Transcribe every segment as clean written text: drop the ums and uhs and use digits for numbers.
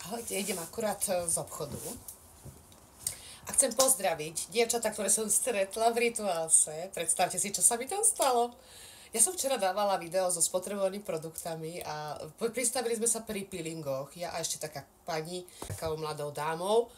Ahojte, idem akurát z obchodu a chcem pozdraviť dievčatá, ktoré som stretla v Rituálse. Predstavte si, čo sa mi tam stalo. Ja som včera dávala video so spotrebovanými produktami a pristavili sme sa pri peelingoch. Ja a ešte taká pani, takou mladou dámou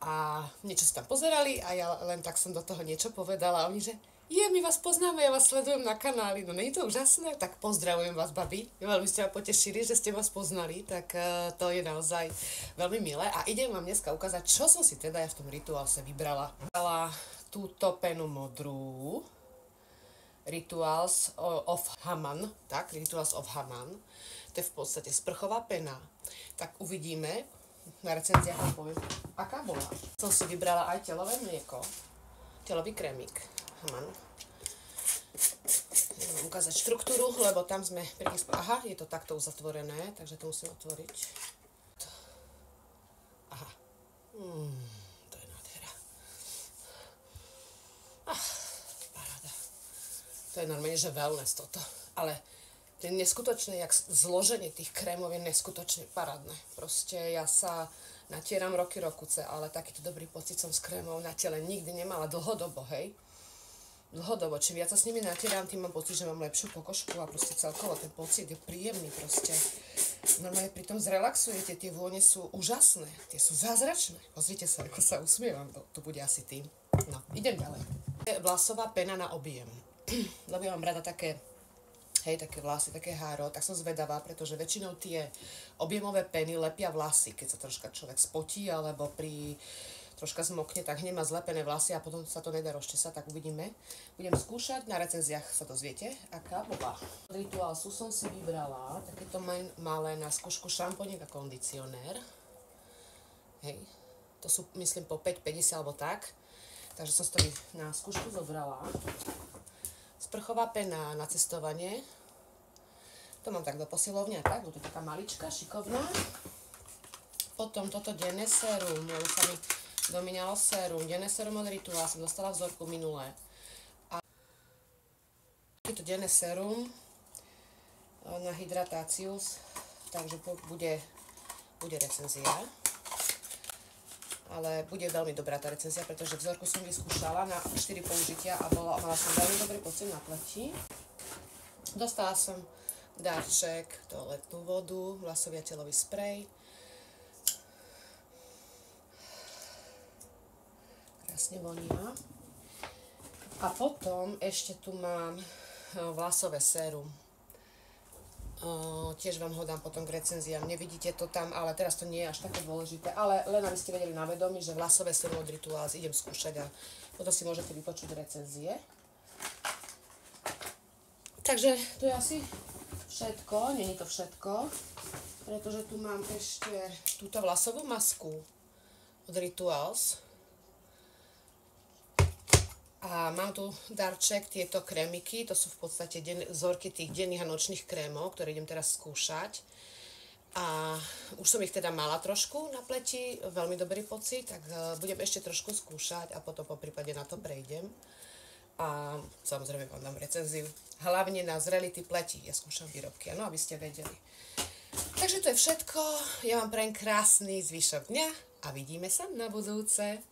a niečo si tam pozerali a ja len tak som do toho niečo povedala a oni, že my vás poznáme, ja vás sledujem na kanáli, no nie je to úžasné? Tak pozdravujem vás, babi. Veľmi ste ma potešili, že ste vás poznali, tak to je naozaj veľmi milé. A idem vám dneska ukázať, čo som si teda ja v tom Rituálse vybrala. Vybrala túto penu modrú, Rituals of Haman, tak, Rituals of Haman. To je v podstate sprchová pena. Tak uvidíme, na recenziách vám poviem, aká bola. Som si vybrala aj telové mlieko, telový krémik. Haman. Idem ukázať štruktúru, lebo tam sme aha, je to takto uzatvorené, takže to musím otvoriť. Aha. To je nádhera. Paráda. To je normálne, že wellness toto. Ale to je neskutočné, jak zloženie tých krémov je neskutočne parádne. Proste ja sa natieram roky, ale takýto dobrý pocit som s krémov na tele nikdy nemala dlhodobo, hej. Dlhodobo, čím viac sa s nimi natieram, tým mám pocit, že mám lepšiu pokožku a proste celkovo ten pocit je príjemný proste. Normálne pri tom zrelaxujete, tie vône sú úžasné, tie sú zázračné. Pozrite sa, ako sa usmievam, to bude asi tým. No, idem ďalej. Vlasová pena na objem. Lebo ja mám rada také, také vlasy, také háro, tak som zvedavá, pretože väčšinou tie objemové peny lepia vlasy, keď sa troška človek spotí, alebo pri troška zmokne, tak hneď má zlepené vlasy a potom sa to nedá rozčesať, tak uvidíme. Budem skúšať, na recenziách sa dozviete, aká bola. Od Rituálsu som si vybrala takéto malé na skúšku šampónik a kondicionér. Hej, to sú, myslím, po 5,50 alebo tak. Takže som si to na skúšku zobrala. Sprchová pena na cestovanie. To mám tak do posilovne a tak, to je taká malička, šikovná. Potom toto denné sérum, lebo sa mi dominalo sérum, denné sérum od Rituál, som dostala vzorku minulé. A to denné sérum na hydratáciu, takže bude recenzia. Ale bude veľmi dobrá tá recenzia, pretože vzorku som vyskúšala na 4 použitia a mala som veľmi dobrý pocit na pleti. Dostala som darček, toaletnú vodu, vlasový a telový sprej. Krásne vonia. A potom ešte tu mám vlasové sérum. Tiež vám ho dám potom k recenziám. Nevidíte to tam, ale teraz to nie je až také dôležité. Ale len aby ste vedeli na vedomí, že vlasové sérum od Rituals idem skúšať a potom si môžete vypočuť recenzie. Takže to je asi všetko. Nie je to všetko, pretože tu mám ešte túto vlasovú masku od Rituals. A mám tu darček, tieto krémiky, to sú v podstate vzorky tých denných a nočných krémov, ktoré idem teraz skúšať. A už som ich teda mala trošku na pleti, veľmi dobrý pocit, tak budem ešte trošku skúšať a potom po prípade na to prejdem. A samozrejme vám dám recenziu, hlavne na zrelý typ pleti, ja skúšam výrobky, aby ste vedeli. Takže to je všetko, ja vám prajem krásny zvyšok dňa a vidíme sa na budúce.